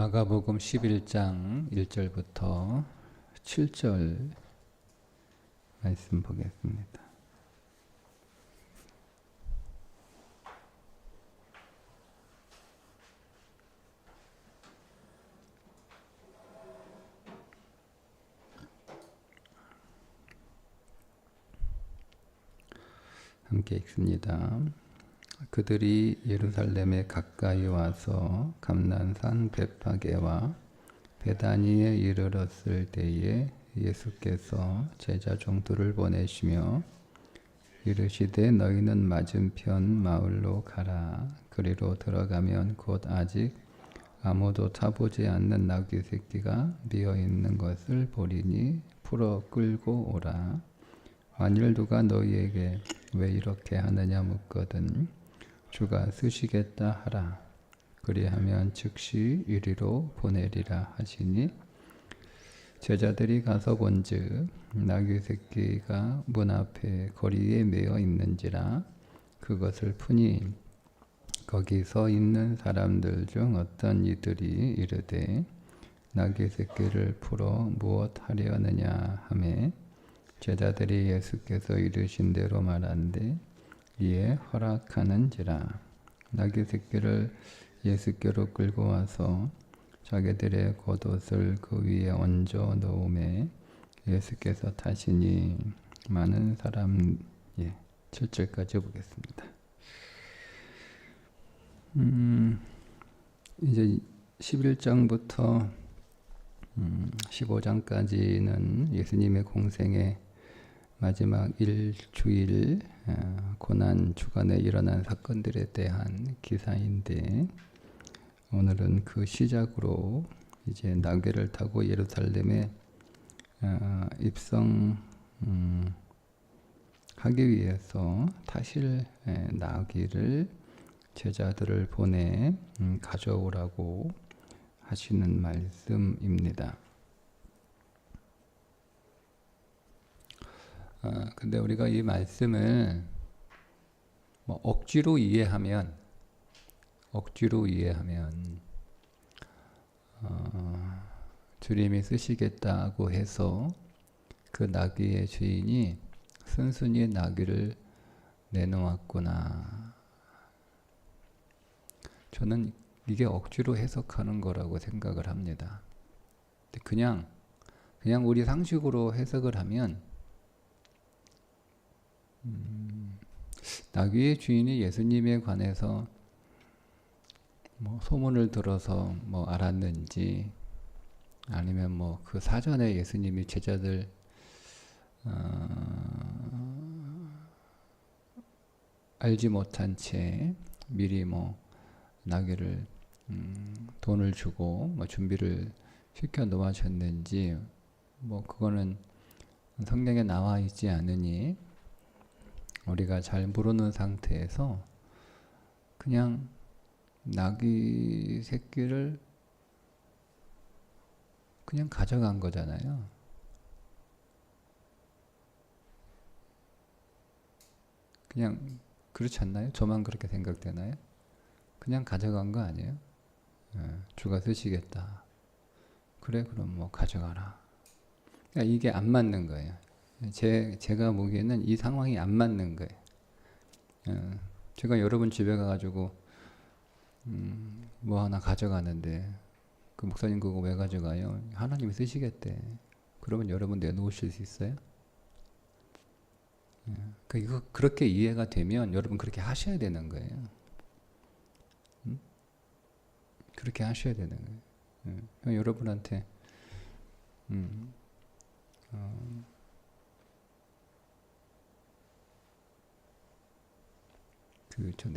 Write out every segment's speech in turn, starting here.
마가복음 11장 1절부터 7절 말씀 보겠습니다. 함께 읽습니다. 그들이 예루살렘에 가까이 와서 감난산 벳파게와 베다니에 이르렀을 때에 예수께서 제자 종들을 보내시며 이르시되 너희는 맞은편 마을로 가라. 그리로 들어가면 곧 아직 아무도 타보지 않는 나귀 새끼가 비어 있는 것을 보리니 풀어 끌고 오라. 만일 누가 너희에게 왜 이렇게 하느냐 묻거든 주가 쓰시겠다 하라. 그리하면 즉시 이리로 보내리라 하시니 제자들이 가서 본즉 나귀 새끼가 문 앞에 거리에 메어 있는지라. 그것을 푸니 거기 서 있는 사람들 중 어떤 이들이 이르되 나귀 새끼를 풀어 무엇 하려느냐 하매 제자들이 예수께서 이르신 대로 말한대 이에 허락하는지라. 나귀 새끼를 예수께로 끌고 와서 자기들의 겉옷을 그 위에 얹어 놓음에 예수께서 타시니 많은 사람 7절까지 보겠습니다. 이제 11장부터 15장까지는 예수님의 공생의 마지막 일주일 고난 주간에 일어난 사건들에 대한 기사인데 오늘은 그 시작으로 이제 나귀를 타고 예루살렘에 입성하기 위해서 타실 나귀를 제자들을 보내 가져오라고 하시는 말씀입니다. 근데 우리가 이 말씀을 억지로 이해하면 주님이 쓰시겠다고 해서 그 나귀의 주인이 순순히 나귀를 내놓았구나. 저는 이게 억지로 해석하는 거라고 생각을 합니다. 그냥 우리 상식으로 해석을 하면 나귀의 주인이 예수님에 관해서 소문을 들어서 알았는지 아니면 그 사전에 예수님이 제자들 알지 못한 채 미리 나귀를 돈을 주고 준비를 시켜 놓으셨는지 그거는 성경에 나와 있지 않으니 우리가 잘 모르는 상태에서 그냥 나귀 새끼를 그냥 가져간 거잖아요. 그냥 그렇지 않나요? 저만 그렇게 생각되나요? 그냥 가져간 거 아니에요? 주가 쓰시겠다. 그래 그럼 가져가라. 그러니까 이게 안 맞는 거예요. 제가 보기에는 이 상황이 안 맞는 거예요. 제가 여러분 집에 가가지고 하나 가져가는데 그 목사님 그거 왜 가져가요? 하나님이 쓰시겠대. 그러면 여러분 내놓으실 수 있어요? 이거 그렇게 이해가 되면 여러분 그렇게 하셔야 되는 거예요. 그렇게 하셔야 되는 거예요. 여러분한테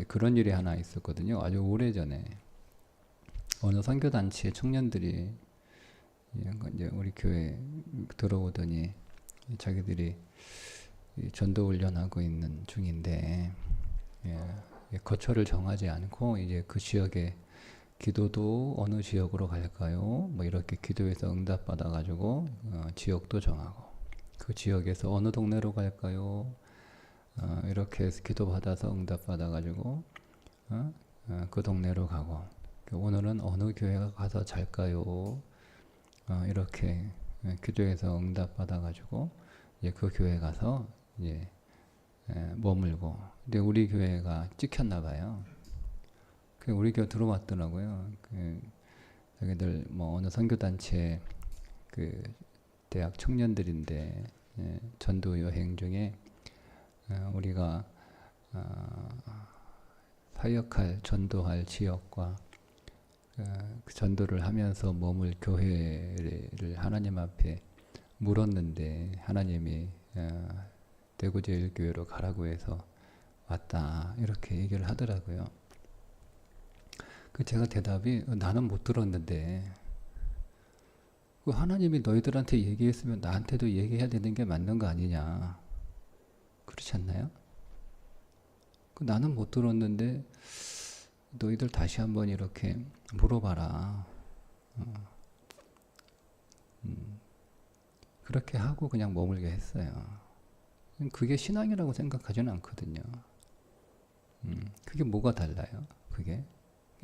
그런 일이 하나 있었거든요. 아주 오래전에 어느 선교단체의 청년들이 이제 우리 교회 들어오더니 자기들이 전도 훈련하고 있는 중인데 거처를 정하지 않고 이제 그 지역에 기도도 어느 지역으로 갈까요? 이렇게 기도해서 응답 받아가지고 지역도 정하고 그 지역에서 어느 동네로 갈까요? 이렇게 해서 기도 받아서 응답 받아가지고 그 동네로 가고 오늘은 어느 교회가 가서 잘까요? 이렇게 기도해서 응답 받아가지고 이제 그 교회 가서 이제 머물고. 근데 우리 교회가 찍혔나 봐요. 그 우리 교회 들어왔더라고요. 자기들 뭐 어느 선교단체 그 대학 청년들인데 전도 여행 중에 우리가 사역할 전도할 지역과 그 전도를 하면서 머물 교회를 하나님 앞에 물었는데 하나님이 대구제일교회로 가라고 해서 왔다 이렇게 얘기를 하더라고요. 그 제가 대답이 나는 못 들었는데 그 하나님이 너희들한테 얘기했으면 나한테도 얘기해야 되는 게 맞는 거 아니냐. 그렇지 않나요? 그 나는 못 들었는데 너희들 다시 한번 이렇게 물어봐라. 그렇게 하고 그냥 머물게 했어요. 그게 신앙이라고 생각하지는 않거든요. 그게 뭐가 달라요? 그게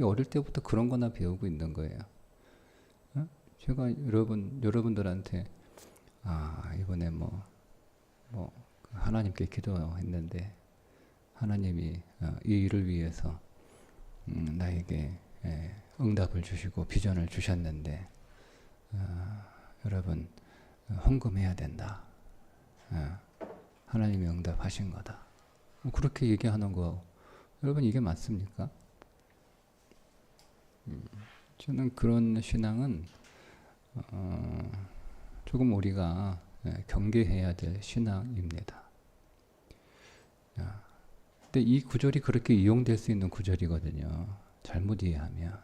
어릴 때부터 그런 거나 배우고 있는 거예요. 제가 여러분들한테 이번에 하나님께 기도했는데 하나님이 이 일을 위해서 나에게 응답을 주시고 비전을 주셨는데 여러분 헌금해야 된다. 하나님이 응답하신 거다. 그렇게 얘기하는 거 여러분 이게 맞습니까? 저는 그런 신앙은 조금 우리가 경계해야 될 신앙입니다. 근데 이 구절이 그렇게 이용될 수 있는 구절이거든요. 잘못 이해하면.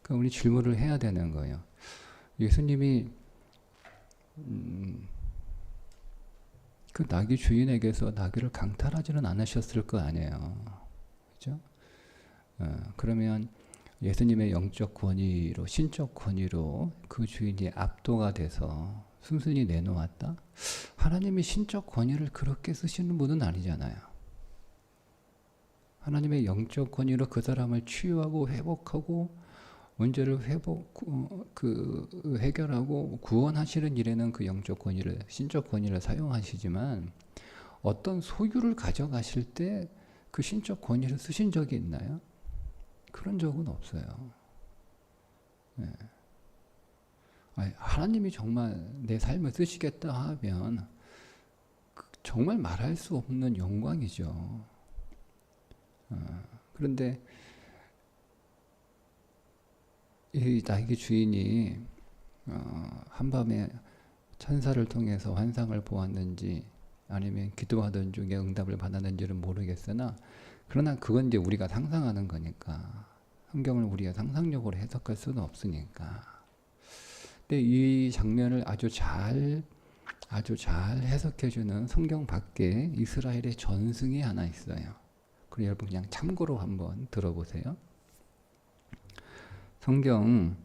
그러니까 우리 질문을 해야 되는 거예요. 예수님이 그 나귀 주인에게서 나귀를 강탈하지는 않으셨을 거 아니에요. 그죠? 그러면 예수님의 영적 권위로, 신적 권위로 그 주인이 압도가 돼서 순순히 내놓았다? 하나님이 신적 권위를 그렇게 쓰시는 분은 아니잖아요. 하나님의 영적 권위로 그 사람을 치유하고 회복하고 문제를 해결하고 구원하시는 일에는 그 영적 권위를, 신적 권위를 사용하시지만 어떤 소유를 가져가실 때 그 신적 권위를 쓰신 적이 있나요? 그런 적은 없어요. 하나님이 정말 내 삶을 쓰시겠다 하면 정말 말할 수 없는 영광이죠. 그런데 이 나귀 주인이 한밤에 천사를 통해서 환상을 보았는지 아니면 기도하던 중에 응답을 받았는지는 모르겠으나 그러나 그건 이제 우리가 상상하는 거니까 성경을 우리가 상상력으로 해석할 수는 없으니까. 근데 이 장면을 아주 잘 해석해주는 성경 밖에 이스라엘의 전승이 하나 있어요. 그럼 여러분 그냥 참고로 한번 들어보세요. 성경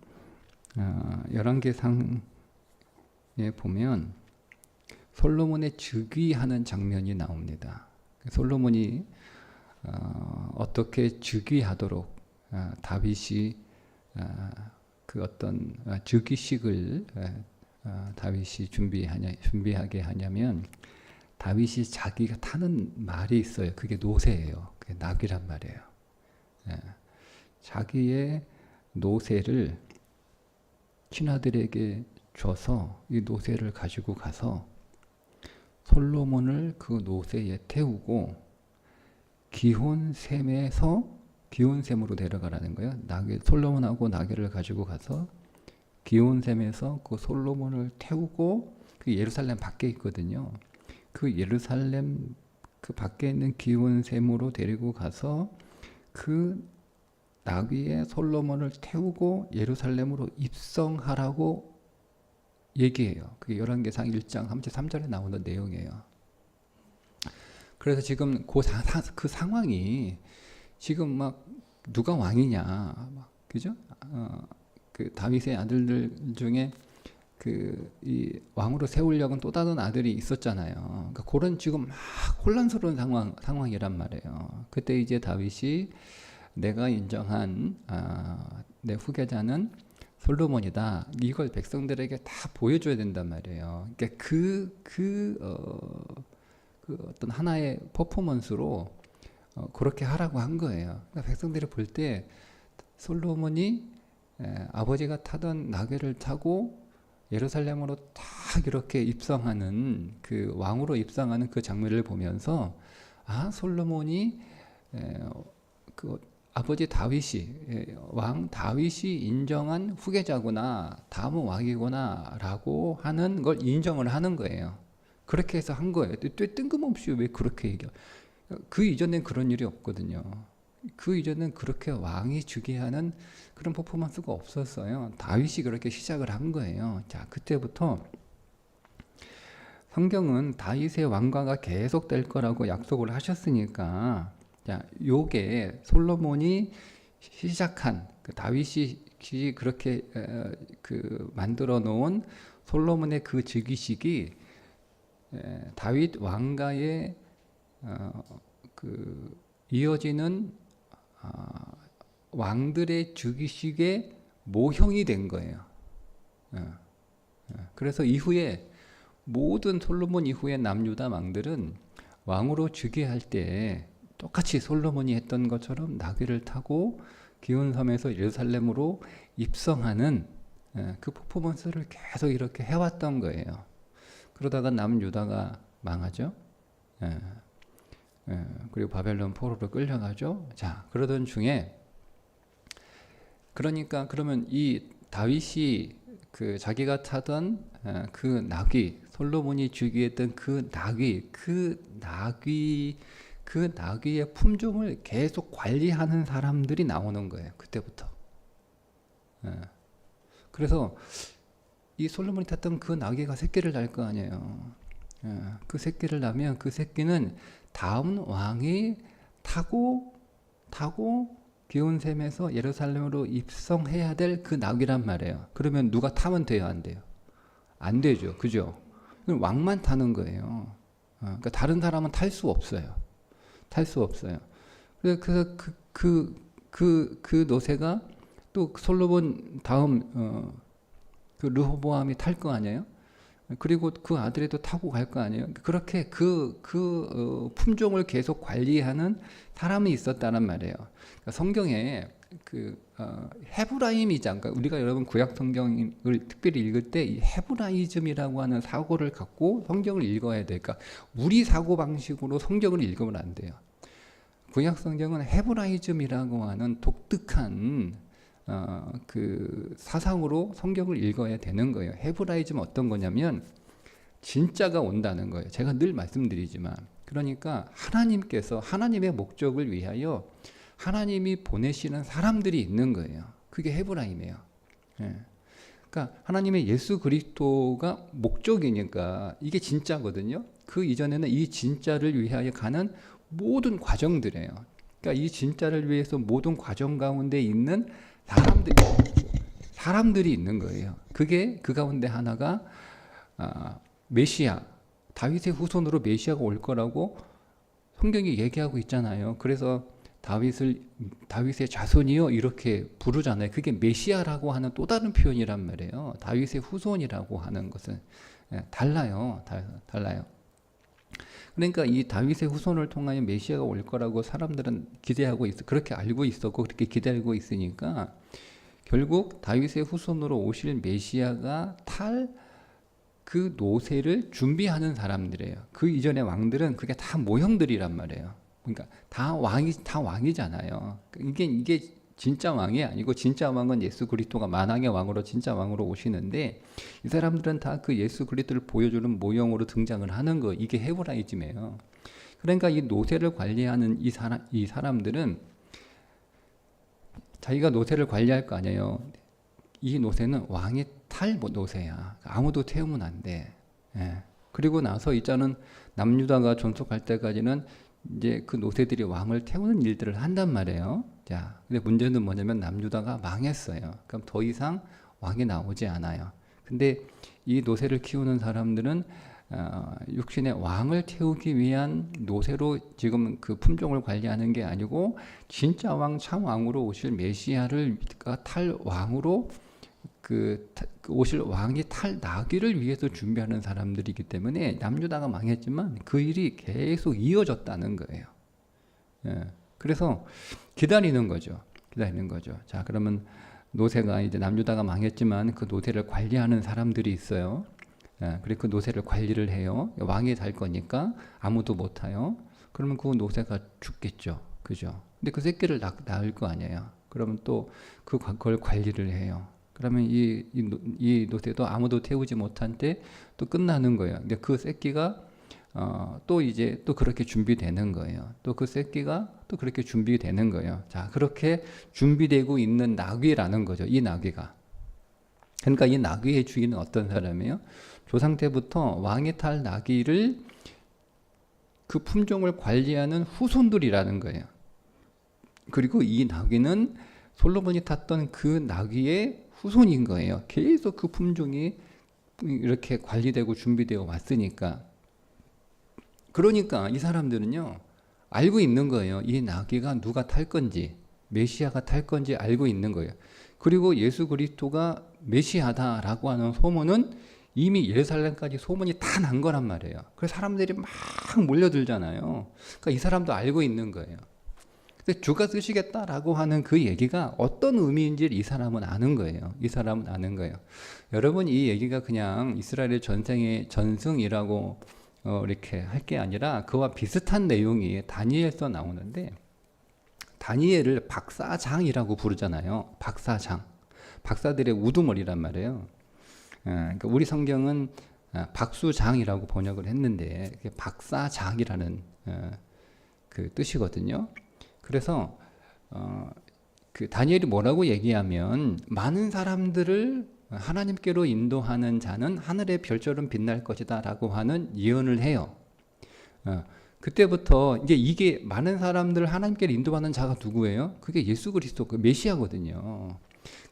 열왕기상에 보면 솔로몬의 즉위하는 장면이 나옵니다. 솔로몬이 어떻게 즉위하도록 다윗이 그 어떤 즉위식을 다윗이 준비하게 하냐면 다윗이 자기가 타는 말이 있어요. 그게 노새예요. 그게 나귀란 말이에요. 자기의 노새를 신하들에게 줘서 이 노새를 가지고 가서 솔로몬을 그 노새에 태우고 기혼샘으로 데려가라는 거예요. 솔로몬하고 나귀를 가지고 가서 기혼샘에서 그 솔로몬을 태우고 그 예루살렘 밖에 있거든요. 그 예루살렘 그 밖에 있는 기혼샘으로 데리고 가서 그 나귀에 솔로몬을 태우고 예루살렘으로 입성하라고 얘기해요. 그게 열왕기상 1장 33절에 나오는 내용이에요. 그래서 지금 그 상황이 지금 막 누가 왕이냐, 그죠? 그 다윗의 아들들 중에 이 왕으로 세우려고 또 다른 아들이 있었잖아요. 그러니까 그런 지금 막 혼란스러운 상황이란 말이에요. 그때 이제 다윗이 내가 인정한 내 후계자는 솔로몬이다. 이걸 백성들에게 다 보여줘야 된단 말이에요. 그러니까 그 어떤 하나의 퍼포먼스로 그렇게 하라고 한 거예요. 그러니까 백성들이 볼 때 솔로몬이 아버지가 타던 나귀를 타고 예루살렘으로 딱 이렇게 입성하는 그 왕으로 입성하는 그 장면을 보면서 솔로몬이 그 아버지 다윗이 왕 다윗이 인정한 후계자구나, 다음 왕이구나라고 하는 걸 인정을 하는 거예요. 그렇게 해서 한 거예요. 또 뜬금없이 왜 그렇게 얘기해? 그 이전엔 그런 일이 없거든요. 그 이전엔 그렇게 왕이 즉위하는 그런 퍼포먼스가 없었어요. 다윗이 그렇게 시작을 한 거예요. 자, 그때부터 성경은 다윗의 왕가가 계속될 거라고 약속을 하셨으니까, 자, 요게 솔로몬이 시작한 그 다윗이 그렇게 그 만들어 놓은 솔로몬의 그 즉위식이 다윗 왕가의 그 이어지는 왕들의 즉위식의 모형이 된 거예요. 그래서 이후에 모든 솔로몬 이후의 남유다 왕들은 왕으로 즉위할 때 똑같이 솔로몬이 했던 것처럼 나귀를 타고 기온섬에서 예루살렘으로 입성하는 그 퍼포먼스를 계속 이렇게 해왔던 거예요. 그러다가 남유다가 망하죠. 그리고 바벨론 포로로 끌려가죠. 자, 그러던 중에 그러니까 그러면 이 다윗이 그 자기가 타던 그 나귀, 솔로몬이 즉위했던 그 나귀의 품종을 계속 관리하는 사람들이 나오는 거예요. 그때부터. 그래서 이 솔로몬이 탔던 그 나귀가 새끼를 낳을 거 아니에요. 그 새끼를 낳으면 그 새끼는 다음 왕이 타고 기온샘에서 예루살렘으로 입성해야 될 그 나귀란 말이에요. 그러면 누가 타면 돼요, 안 돼요? 안 되죠, 그죠? 왕만 타는 거예요. 그러니까 다른 사람은 탈 수 없어요. 탈 수 없어요. 그래서 그 노새가 또 솔로몬 다음 그 르호보암이 탈 거 아니에요? 그리고 그 아들이 또 타고 갈 거 아니에요? 그렇게 품종을 계속 관리하는 사람이 있었다는 말이에요. 그러니까 성경에 헤브라임이자, 그러니까 우리가 여러분 구약 성경을 특별히 읽을 때 이 헤브라이즘이라고 하는 사고를 갖고 성경을 읽어야 돼요. 그러니까 우리 사고 방식으로 성경을 읽으면 안 돼요. 구약 성경은 헤브라이즘이라고 하는 독특한 그 사상으로 성경을 읽어야 되는 거예요. 헤브라이즘은 어떤 거냐면 진짜가 온다는 거예요. 제가 늘 말씀드리지만, 그러니까 하나님께서 하나님의 목적을 위하여 하나님이 보내시는 사람들이 있는 거예요. 그게 헤브라임이에요. 그러니까 하나님의 예수 그리스도가 목적이니까 이게 진짜거든요. 그 이전에는 이 진짜를 위하여 가는 모든 과정들이에요. 그러니까 이 진짜를 위해서 모든 과정 가운데 있는 사람들이 있는 거예요. 그게 그 가운데 하나가 메시아, 다윗의 후손으로 메시아가 올 거라고 성경이 얘기하고 있잖아요. 그래서 다윗의 자손이요 이렇게 부르잖아요. 그게 메시아라고 하는 또 다른 표현이란 말이에요. 다윗의 후손이라고 하는 것은 달라요. 그러니까 이 다윗의 후손을 통하여 메시아가 올 거라고 사람들은 기대하고 그렇게 알고 있었고 그렇게 기다리고 있으니까 결국 다윗의 후손으로 오실 메시아가 탈 그 노새를 준비하는 사람들이에요. 그 이전의 왕들은 그게 다 모형들이란 말이에요. 그러니까 다 왕이잖아요. 이게 진짜 왕이 아니고, 진짜 왕은 예수 그리스도가 만왕의 왕으로 진짜 왕으로 오시는데, 이 사람들은 다 그 예수 그리스도를 보여주는 모형으로 등장을 하는 거. 이게 헤브라이즘이에요. 그러니까 이 노새를 관리하는 이 사람들은 자기가 노새를 관리할 거 아니에요. 이 노새는 왕이 탈 노새야. 아무도 태우면 안 돼. 그리고 나서 이자는 남유다가 존속할 때까지는 이제 그 노새들이 왕을 태우는 일들을 한단 말이에요. 자, 근데 문제는 뭐냐면 남유다가 망했어요. 그럼 더 이상 왕이 나오지 않아요. 근데 이 노새를 키우는 사람들은 육신의 왕을 태우기 위한 노새로 지금 그 품종을 관리하는 게 아니고 진짜 왕, 참 왕으로 오실 메시아를 탈 왕으로 그 오실 왕이 탈 나귀를 위해서 준비하는 사람들이기 때문에 남유다가 망했지만 그 일이 계속 이어졌다는 거예요. 그래서 기다리는 거죠. 기다리는 거죠. 자, 그러면 노새가 이제 남유다가 망했지만 그 노새를 관리하는 사람들이 있어요. 그리고 그 노새를 관리를 해요. 왕이 될 거니까 아무도 못 타요. 그러면 그 노새가 죽겠죠. 그죠? 근데 그 새끼를 낳을 거 아니에요. 그러면 또 그걸 관리를 해요. 그러면 이 노새도 아무도 태우지 못한 때 또 끝나는 거예요. 근데 그 새끼가 또 이제 또 그렇게 준비되는 거예요. 또 그 새끼가 또 그렇게 준비되는 거예요. 자, 그렇게 준비되고 있는 나귀라는 거죠. 이 나귀가. 그러니까 이 나귀의 주인은 어떤 사람이에요? 조상 때부터 왕이 탈 나귀를 그 품종을 관리하는 후손들이라는 거예요. 그리고 이 나귀는 솔로몬이 탔던 그 나귀의 후손인 거예요. 계속 그 품종이 이렇게 관리되고 준비되어 왔으니까. 그러니까 이 사람들은요, 알고 있는 거예요. 이 나귀가 누가 탈 건지, 메시아가 탈 건지 알고 있는 거예요. 그리고 예수 그리스도가 메시아다라고 하는 소문은 이미 예루살렘까지 소문이 다 난 거란 말이에요. 그래서 사람들이 막 몰려들잖아요. 그러니까 이 사람도 알고 있는 거예요. 근데 주가 쓰시겠다라고 하는 그 얘기가 어떤 의미인지를 이 사람은 아는 거예요. 이 사람은 아는 거예요. 여러분, 이 얘기가 그냥 이스라엘의 전생의 전승이라고 이렇게 할 게 아니라 그와 비슷한 내용이 다니엘서 나오는데, 다니엘을 박사장이라고 부르잖아요. 박사장. 박사들의 우두머리란 말이에요. 그러니까 우리 성경은 박수장이라고 번역을 했는데 박사장이라는 그 뜻이거든요. 그래서 그 다니엘이 뭐라고 얘기하면 많은 사람들을 하나님께로 인도하는 자는 하늘의 별처럼 빛날 것이다 라고 하는 예언을 해요. 그때부터 이제 이게 많은 사람들을 하나님께로 인도하는 자가 누구예요? 그게 예수 그리스도, 그 메시아거든요.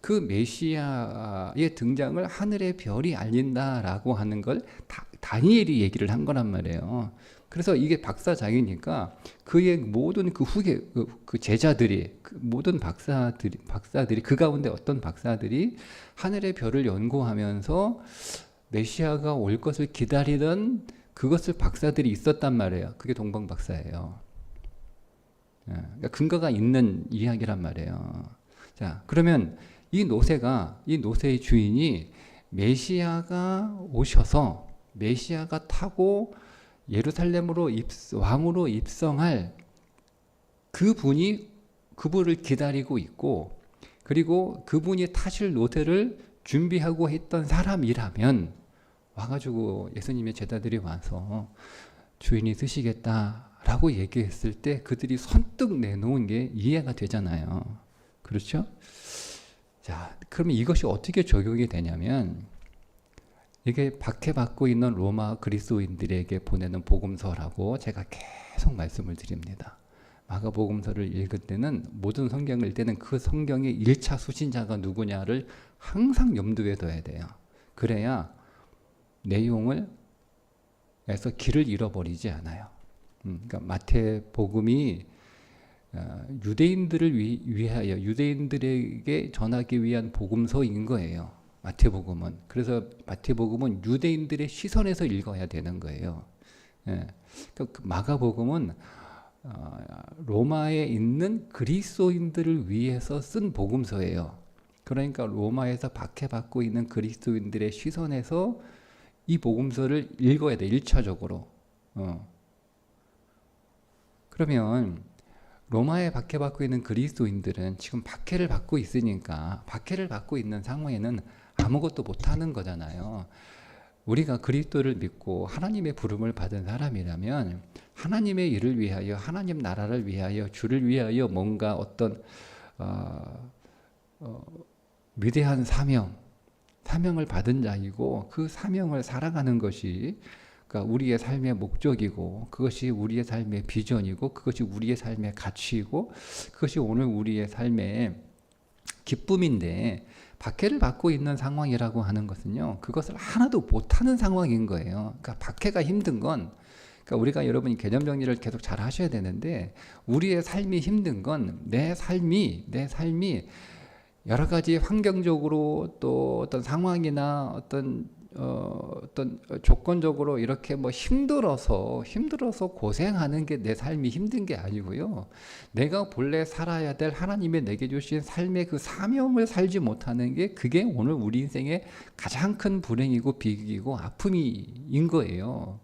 그 메시아의 등장을 하늘의 별이 알린다라고 하는 걸 다니엘이 얘기를 한 거란 말이에요. 그래서 이게 박사장이니까 그의 모든 그 후계 그 제자들이, 그 모든 박사들이 그 가운데 어떤 박사들이 하늘의 별을 연구하면서 메시아가 올 것을 기다리던 그것을 박사들이 있었단 말이에요. 그게 동방 박사예요. 그러니까 근거가 있는 이야기란 말이에요. 자, 그러면 이 노새의 주인이 메시아가 오셔서 메시아가 타고 예루살렘으로 왕으로 입성할 그분을 기다리고 있고, 그리고 그분이 타실 노새를 준비하고 있던 사람이라면 와가지고 예수님의 제자들이 와서 주인이 쓰시겠다라고 얘기했을 때 그들이 선뜻 내놓은 게 이해가 되잖아요. 그렇죠? 자, 그러면 이것이 어떻게 적용이 되냐면, 이게 박해받고 있는 로마 그리스도인들에게 보내는 복음서라고 제가 계속 말씀을 드립니다. 마가복음서를 읽을 때는, 모든 성경을 읽을 때는 그 성경의 1차 수신자가 누구냐를 항상 염두에 둬야 돼요. 그래야 내용을 에서 길을 잃어버리지 않아요. 그러니까 마태복음이 유대인들을 위하여, 유대인들에게 전하기 위한 복음서인 거예요. 마태복음은. 그래서 마태복음은 유대인들의 시선에서 읽어야 되는 거예요. 그러니까 마가복음은 로마에 있는 그리스도인들을 위해서 쓴 복음서예요. 그러니까 로마에서 박해받고 있는 그리스도인들의 시선에서 이 복음서를 읽어야 돼, 1차적으로. 그러면 로마에 박해받고 있는 그리스도인들은 지금 박해를 받고 있으니까, 박해를 받고 있는 상황에는 아무것도 못하는 거잖아요. 우리가 그리스도를 믿고 하나님의 부름을 받은 사람이라면 하나님의 일을 위하여, 하나님 나라를 위하여, 주를 위하여 뭔가 어떤 위대한 사명을 받은 자이고, 그 사명을 살아가는 것이 그러니까 우리의 삶의 목적이고, 그것이 우리의 삶의 비전이고, 그것이 우리의 삶의 가치이고, 그것이 오늘 우리의 삶의 기쁨인데, 박해를 받고 있는 상황이라고 하는 것은요, 그것을 하나도 못하는 상황인 거예요. 그러니까 박해가 힘든 건, 그러니까 우리가 여러분이 개념 정리를 계속 잘 하셔야 되는데, 우리의 삶이 힘든 건 내 삶이 여러 가지 환경적으로 또 어떤 상황이나 어떤 조건적으로 이렇게 뭐 힘들어서 고생하는 게 내 삶이 힘든 게 아니고요. 내가 본래 살아야 될 하나님의 내게 주신 삶의 그 사명을 살지 못하는 게, 그게 오늘 우리 인생의 가장 큰 불행이고 비극이고 아픔인 거예요.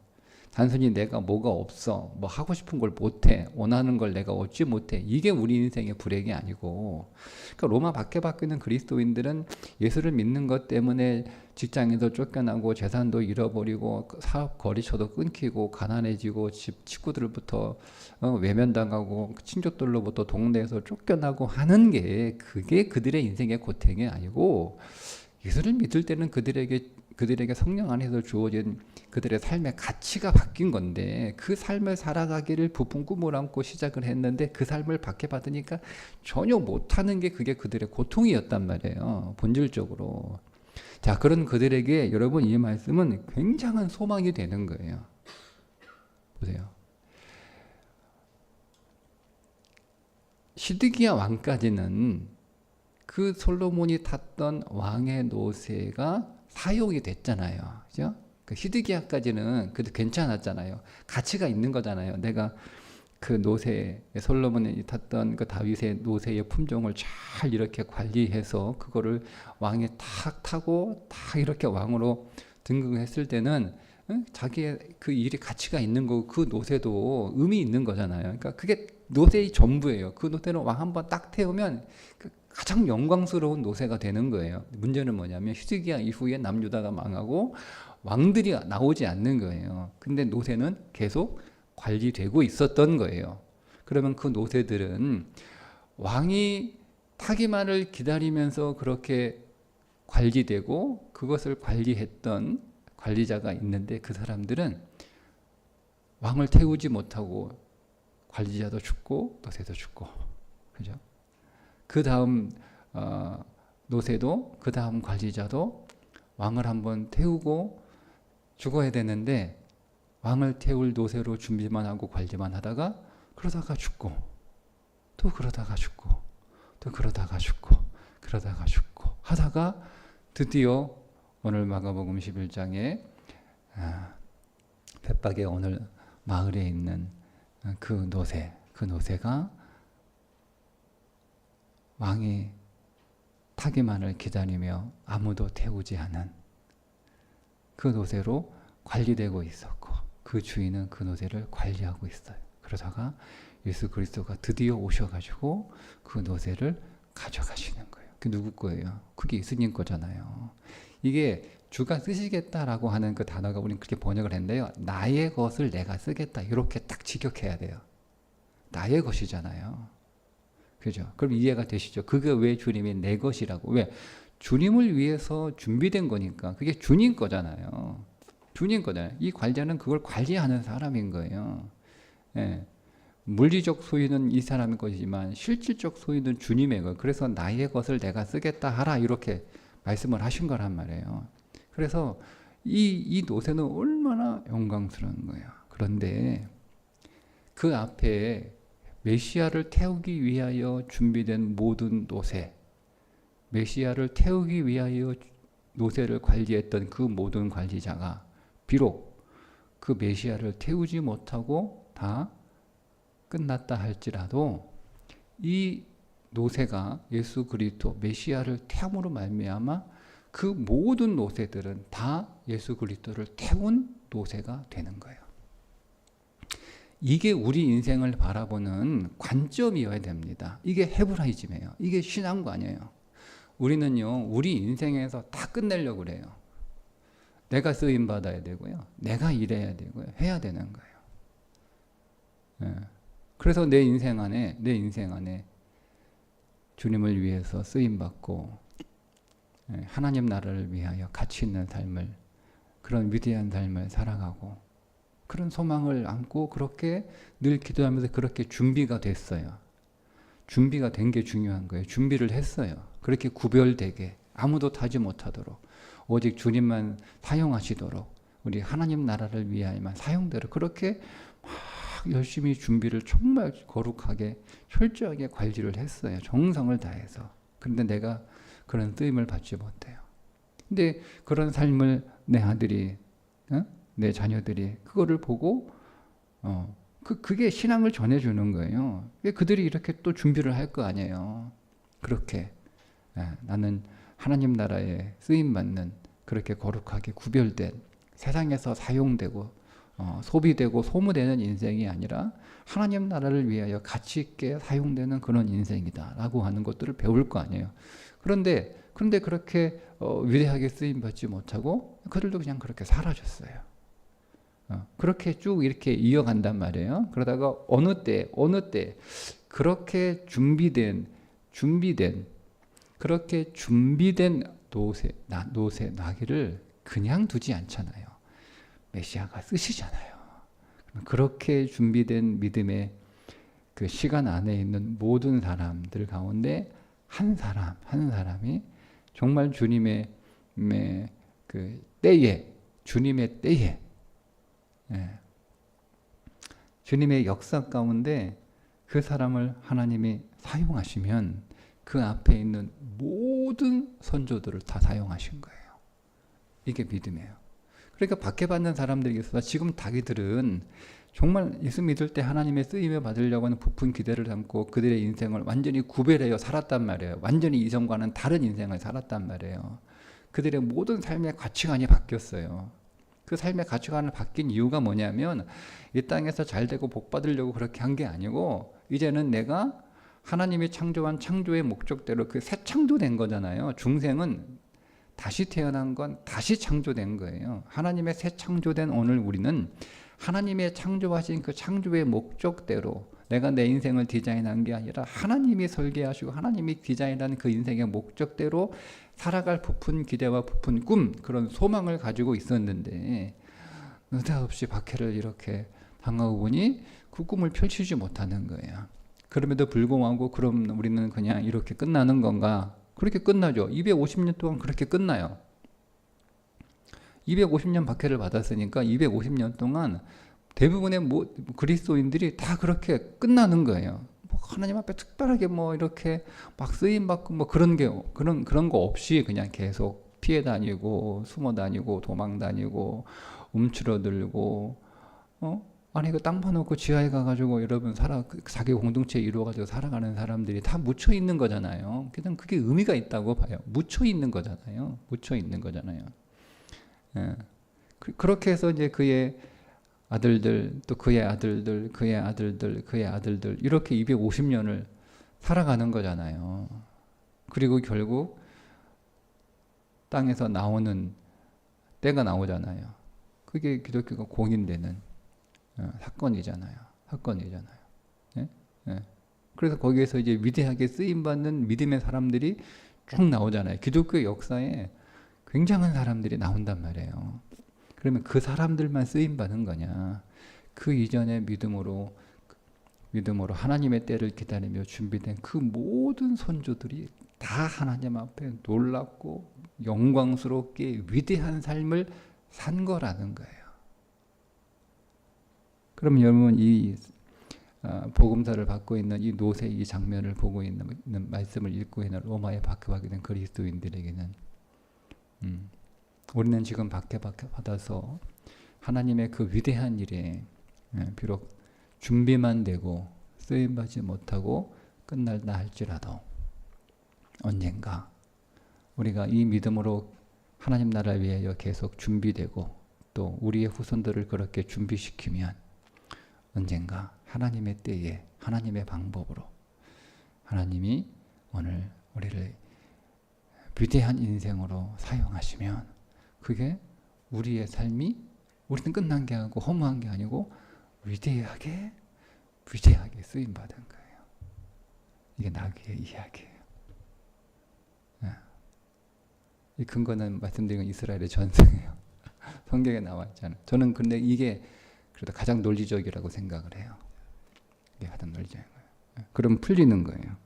단순히 내가 뭐가 없어, 뭐 하고 싶은 걸 못해, 원하는 걸 내가 얻지 못해, 이게 우리 인생의 불행이 아니고, 그러니까 로마 박해받고 있는 그리스도인들은 예수를 믿는 것 때문에 직장에서 쫓겨나고 재산도 잃어버리고 사업 거래처도 끊기고 가난해지고 친구들부터 외면당하고 친족들로부터 동네에서 쫓겨나고 하는 게, 그게 그들의 인생의 고통이 아니고, 예수를 믿을 때는 그들에게 성령 안에서 주어진 그들의 삶의 가치가 바뀐 건데, 그 삶을 살아가기를 부푼 꿈을 안고 시작을 했는데, 그 삶을 박해받으니까 전혀 못하는 게, 그게 그들의 고통이었단 말이에요, 본질적으로. 자, 그런 그들에게 여러분, 이 말씀은 굉장한 소망이 되는 거예요. 보세요. 시드기야 왕까지는 그 솔로몬이 탔던 왕의 노새가 사용이 됐잖아요. 그죠? 그 히드기야까지는 그래도 괜찮았잖아요. 가치가 있는 거잖아요. 내가 그 노새, 솔로몬이 탔던 그 다윗의 노새의 품종을 잘 이렇게 관리해서 그거를 왕이 탁 타고 딱 이렇게 왕으로 등극했을 때는 자기의 그 일이 가치가 있는 거고, 그 노새도 의미 있는 거잖아요. 그러니까 그게 노새의 전부예요. 그 노새는 왕 한번 딱 태우면 가장 영광스러운 노새가 되는 거예요. 문제는 뭐냐면 히드기야 이후에 남유다가 망하고 왕들이 나오지 않는 거예요. 근데 노새는 계속 관리되고 있었던 거예요. 그러면 그 노새들은 왕이 타기만을 기다리면서 그렇게 관리되고, 그것을 관리했던 관리자가 있는데, 그 사람들은 왕을 태우지 못하고 관리자도 죽고 노새도 죽고, 그죠? 그 다음 노새도, 그 다음 관리자도 왕을 한번 태우고 죽어야 되는데, 왕을 태울 노새로 준비만 하고 관리만 하다가 그러다가 죽고, 또 그러다가 죽고, 또 그러다가 죽고, 그러다가 죽고 하다가 드디어 오늘 마가복음 11장에 벳박의 오늘 마을에 있는 그 노새가 왕이 타기만을 기다리며 아무도 태우지 않은 그 노새로 관리되고 있었고, 그 주인은 그 노새를 관리하고 있어요. 그러다가 예수 그리스도가 드디어 오셔가지고 그 노새를 가져가시는 거예요. 그게 누구 거예요? 그게 예수님 거잖아요. 이게 주가 쓰시겠다라고 하는 그 단어가, 우리는 그렇게 번역을 했는데요, 나의 것을 내가 쓰겠다, 이렇게 딱 직역해야 돼요. 나의 것이잖아요. 그죠? 그럼 이해가 되시죠? 그게 왜 주님이 내 것이라고? 왜? 주님을 위해서 준비된 거니까. 그게 주님 거잖아요. 주님 거잖아요. 이 관리자는 그걸 관리하는 사람인 거예요. 예. 물리적 소유는 이 사람의 것이지만 실질적 소유는 주님의 것. 그래서 나의 것을 내가 쓰겠다 하라, 이렇게 말씀을 하신 거란 말이에요. 그래서 이 노새는 얼마나 영광스러운 거예요. 그런데 그 앞에 메시아를 태우기 위하여 준비된 모든 노새, 메시아를 태우기 위하여 노새를 관리했던 그 모든 관리자가 비록 그 메시아를 태우지 못하고 다 끝났다 할지라도, 이 노새가 예수 그리스도 메시아를 태움으로 말미암아 그 모든 노새들은 다 예수 그리스도를 태운 노새가 되는 거예요. 이게 우리 인생을 바라보는 관점이어야 됩니다. 이게 헤브라이즘이에요. 이게 신앙관이에요. 우리는요, 우리 인생에서 다 끝내려고 그래요. 내가 쓰임 받아야 되고요, 내가 일해야 되고요, 해야 되는 거예요. 네. 그래서 내 인생 안에 주님을 위해서 쓰임 받고 하나님 나라를 위하여 가치 있는 삶을, 그런 위대한 삶을 살아가고, 그런 소망을 안고 그렇게 늘 기도하면서 그렇게 준비가 됐어요. 준비가 된 게 중요한 거예요. 준비를 했어요. 그렇게 구별되게, 아무도 타지 못하도록 오직 주님만 사용하시도록 우리 하나님 나라를 위하여만 사용되도록 그렇게 막 열심히 준비를 정말 거룩하게 철저하게 관리를 했어요. 정성을 다해서. 그런데 내가 그런 쓰임을 받지 못해요. 근데 그런 삶을 내 아들이 내 자녀들이 그거를 보고 그게 신앙을 전해주는 거예요. 그들이 이렇게 또 준비를 할 거 아니에요. 그렇게 나는 하나님 나라에 쓰임받는 그렇게 거룩하게 구별된 세상에서 사용되고 소비되고 소모되는 인생이 아니라 하나님 나라를 위하여 가치 있게 사용되는 그런 인생이다 라고 하는 것들을 배울 거 아니에요. 그런데 그렇게 위대하게 쓰임받지 못하고 그들도 그냥 그렇게 사라졌어요. 그렇게 쭉 이렇게 이어간단 말이에요. 그러다가 어느 때 그렇게 준비된 그렇게 준비된 노새 나귀를 그냥 두지 않잖아요. 메시아가 쓰시잖아요. 그렇게 준비된 믿음의 그 시간 안에 있는 모든 사람들 가운데 한 사람이 정말 주님의 그 때에 주님의 때에 주님의 역사 가운데 그 사람을 하나님이 사용하시면 그 앞에 있는 모든 선조들을 다 사용하신 거예요. 이게 믿음이에요. 그러니까 박해받는 사람들이 있어서 지금 자기들은 정말 예수 믿을 때 하나님의 쓰임을 받으려고 하는 부푼 기대를 담고 그들의 인생을 완전히 구별하여 살았단 말이에요. 완전히 이전과는 다른 인생을 살았단 말이에요. 그들의 모든 삶의 가치관이 바뀌었어요. 그 삶의 가치관을 바뀐 이유가 뭐냐면 이 땅에서 잘 되고 복 받으려고 그렇게 한 게 아니고 이제는 내가 하나님이 창조한 창조의 목적대로 그 새 창조된 거잖아요. 중생은 다시 태어난 건 다시 창조된 거예요. 하나님의 새 창조된 오늘 우리는 하나님의 창조하신 그 창조의 목적대로 내가 내 인생을 디자인한 게 아니라 하나님이 설계하시고 하나님이 디자인한 그 인생의 목적대로 살아갈 부푼 기대와 부푼 꿈 그런 소망을 가지고 있었는데 느닷없이 박해를 이렇게 당하고 보니 그 꿈을 펼치지 못하는 거예요. 그럼에도 불구하고 그럼 우리는 그냥 이렇게 끝나는 건가? 그렇게 끝나죠. 250년 동안 그렇게 끝나요. 250년 박해를 받았으니까 250년 동안 대부분의 그리스도인들이 다 그렇게 끝나는 거예요. 하나님 앞에 특별하게 이렇게 막 쓰임 받고 그런 거 없이 그냥 계속 피해 다니고 숨어 다니고 도망 다니고 움츠러들고 아니 그 땅 파놓고 지하에 가가지고 여러분 자기 공동체 이루어가지고 살아가는 사람들이 다 묻혀 있는 거잖아요. 그냥 그게 의미가 있다고 봐요. 묻혀 있는 거잖아요. 예. 그렇게 해서 이제 그의 아들들 또 그의 아들들 이렇게 250년을 살아가는 거잖아요. 그리고 결국 땅에서 나오는 때가 나오잖아요. 그게 기독교가 공인되는 사건이잖아요. 예? 예. 그래서 거기에서 이제 위대하게 쓰임받는 믿음의 사람들이 쭉 나오잖아요. 기독교 역사에 굉장한 사람들이 나온단 말이에요. 그러면 그 사람들만 쓰임받은 거냐? 그 이전의 믿음으로 하나님의 때를 기다리며 준비된 그 모든 선조들이 다 하나님 앞에 놀랍고 영광스럽게 위대한 삶을 산 거라는 거예요. 그럼 여러분 이 복음서를 받고 있는 이 노새 이 장면을 보고 있는 말씀을 읽고 있는 로마에 박해받게 된 그리스도인들에게는 우리는 지금 박해받아서 하나님의 그 위대한 일에 비록 준비만 되고 쓰임받지 못하고 끝날다 할지라도 언젠가 우리가 이 믿음으로 하나님 나라를 위하여 계속 준비되고 또 우리의 후손들을 그렇게 준비시키면 언젠가 하나님의 때에 하나님의 방법으로 하나님이 오늘 우리를 위대한 인생으로 사용하시면 그게 우리의 삶이 우리는 끝난 게 아니고 허무한 게 아니고 위대하게 쓰임받은 거예요. 이게 나귀의 이야기예요. 이 근거는 말씀드린 건 이스라엘의 전승이에요. 성경에 나와 있잖아요. 저는 근데 이게 그래도 가장 논리적이라고 생각을 해요. 이게 가장 논리적인 거예요. 그럼 풀리는 거예요.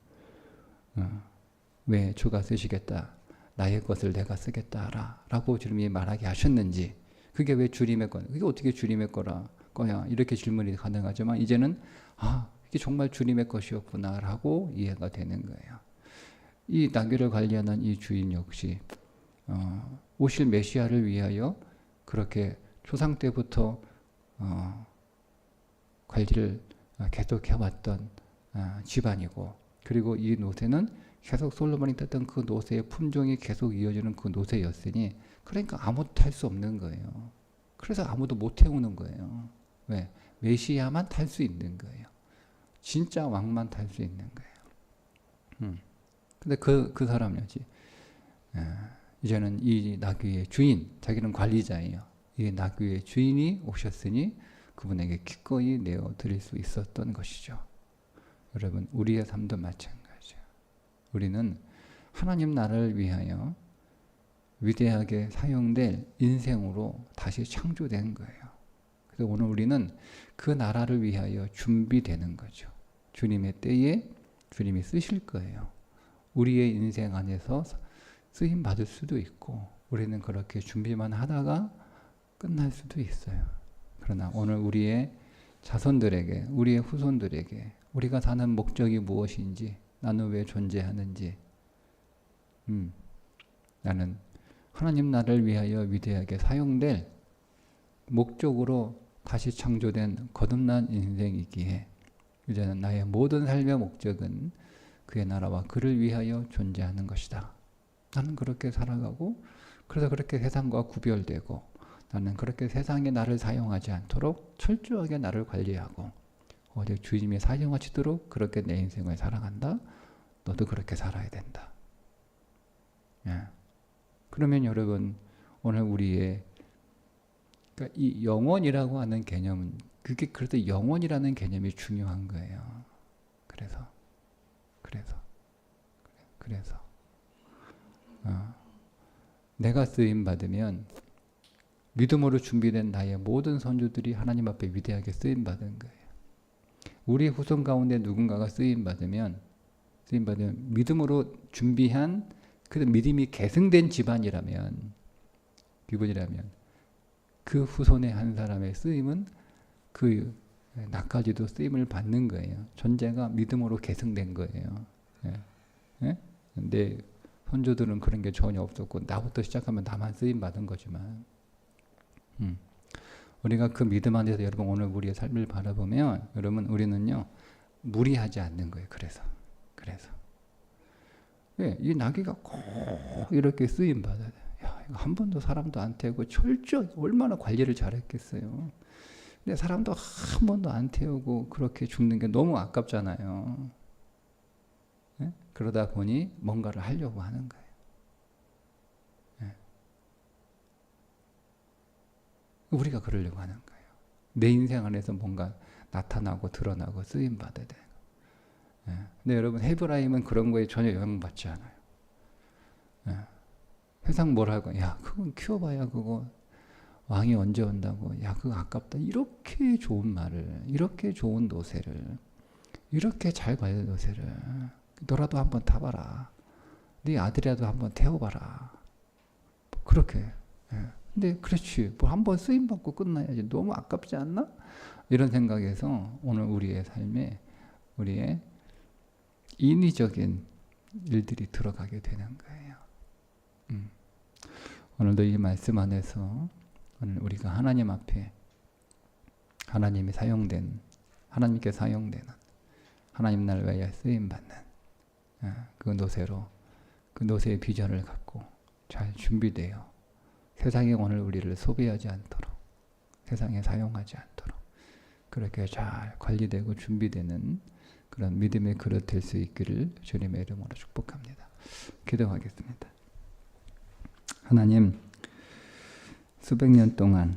왜 주가 쓰시겠다. 나의 것을 내가 쓰겠다라 라고 주님이 말하게 하셨는지, 그게 왜 주님의 거, 그게 어떻게 주님의 거야 이렇게 질문이 가능하지만, 이제는 이게 정말 주님의 것이었구나 라고 이해가 되는 거예요. 이 나귀를 관리하는 이 주인 역시 오실 메시아를 위하여 그렇게 초상 때부터 관리를 계속 해왔던 집안이고, 그리고 이 노새는 계속 솔로몬이 땄던 그 노새의 품종이 계속 이어지는 그 노새였으니, 그러니까 아무도 탈 수 없는 거예요. 그래서 아무도 못 태우는 거예요. 왜? 메시아만 탈 수 있는 거예요. 진짜 왕만 탈 수 있는 거예요. 근데 그 사람이지. 이제는 이 나귀의 주인, 자기는 관리자예요. 이 나귀의 주인이 오셨으니 그분에게 기꺼이 내어 드릴 수 있었던 것이죠. 여러분, 우리의 삶도 마찬가지예요. 우리는 하나님 나라를 위하여 위대하게 사용될 인생으로 다시 창조된 거예요. 그래서 오늘 우리는 그 나라를 위하여 준비되는 거죠. 주님의 때에 주님이 쓰실 거예요. 우리의 인생 안에서 쓰임 받을 수도 있고, 우리는 그렇게 준비만 하다가 끝날 수도 있어요. 그러나 오늘 우리의 자손들에게, 우리의 후손들에게 우리가 사는 목적이 무엇인지, 나는 왜 존재하는지, 나는 하나님 나라를 위하여 위대하게 사용될 목적으로 다시 창조된 거듭난 인생이기에, 이제는 나의 모든 삶의 목적은 그의 나라와 그를 위하여 존재하는 것이다. 나는 그렇게 살아가고, 그래서 그렇게 세상과 구별되고, 나는 그렇게 세상에 나를 사용하지 않도록 철저하게 나를 관리하고, 오직 주님이 사용하시도록 그렇게 내 인생을 살아간다. 너도 그렇게 살아야 된다. 그러면 여러분, 오늘 우리의 그러니까 이 영원이라고 하는 개념은, 그게 그래도 영원이라는 개념이 중요한 거예요. 그래서 내가 쓰임 받으면 믿음으로 준비된 나의 모든 선조들이 하나님 앞에 위대하게 쓰임 받은 거예요. 우리 후손 가운데 누군가가 쓰임 받으면 믿음으로 준비한, 그 믿음이 계승된 집안이라면, 기분이라면 그 후손의 한 사람의 쓰임은 그 나까지도 쓰임을 받는 거예요. 존재가 믿음으로 계승된 거예요. 내 선조들은 그런 게 전혀 없었고, 나부터 시작하면 나만 쓰임 받은 거지만, 우리가 그 믿음 안에서 여러분 오늘 우리의 삶을 바라보면, 여러분 우리는요 무리하지 않는 거예요. 그래서 이 나귀가 꼭 이렇게 쓰임 받아야 돼. 이거 한 번도 사람도 안 태우고 철저히 얼마나 관리를 잘했겠어요. 근데 사람도 한 번도 안 태우고 그렇게 죽는 게 너무 아깝잖아요. 그러다 보니 뭔가를 하려고 하는 거예요. 우리가 그러려고 하는 거예요. 내 인생 안에서 뭔가 나타나고 드러나고 쓰임 받아야 돼요. 근데 여러분, 헤브라임은 그런 거에 전혀 영향받지 않아요. 세상 뭘 하고, 야 그건 키워봐야 그거 왕이 언제 온다고, 야 그거 아깝다, 이렇게 좋은 말을, 이렇게 좋은 노새를, 이렇게 잘 관리된 노새를 너라도 한번 타봐라, 네 아들이라도 한번 태워봐라, 그렇게. 근데 그렇지, 뭐 한번 쓰임받고 끝나야지, 너무 아깝지 않나? 이런 생각에서 오늘 우리의 삶에 우리의 인위적인 일들이 들어가게 되는 거예요. 오늘도 이 말씀 안에서 오늘 우리가 하나님 앞에 하나님께 사용되는 하나님 나라를 위하여 쓰임받는 그 노새로, 그 노새의 비전을 갖고 잘 준비되어 세상에 오늘 우리를 소비하지 않도록, 세상에 사용하지 않도록 그렇게 잘 관리되고 준비되는 그런 믿음의 그릇 될 수 있기를 주님의 이름으로 축복합니다. 기도하겠습니다. 하나님, 수백 년 동안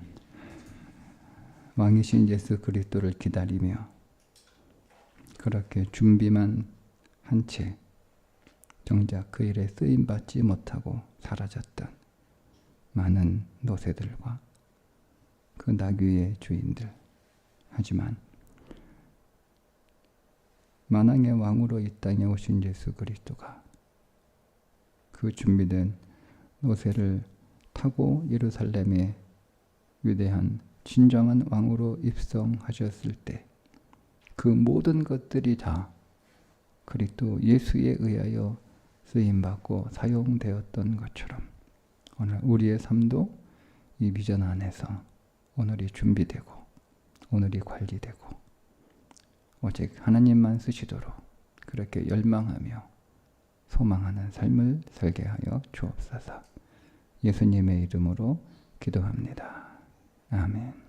왕이신 예수 그리스도를 기다리며 그렇게 준비만 한 채 정작 그 일에 쓰임받지 못하고 사라졌던 많은 노새들과 그 나귀의 주인들, 하지만 만왕의 왕으로 이 땅에 오신 예수 그리스도가 그 준비된 노새를 타고 예루살렘에 위대한 진정한 왕으로 입성하셨을 때 그 모든 것들이 다 그리스도 예수에 의하여 쓰임받고 사용되었던 것처럼 오늘 우리의 삶도 이 비전 안에서 오늘이 준비되고 오늘이 관리되고 오직 하나님만 쓰시도록 그렇게 열망하며 소망하는 삶을 살게 하여 주옵소서. 예수님의 이름으로 기도합니다. 아멘.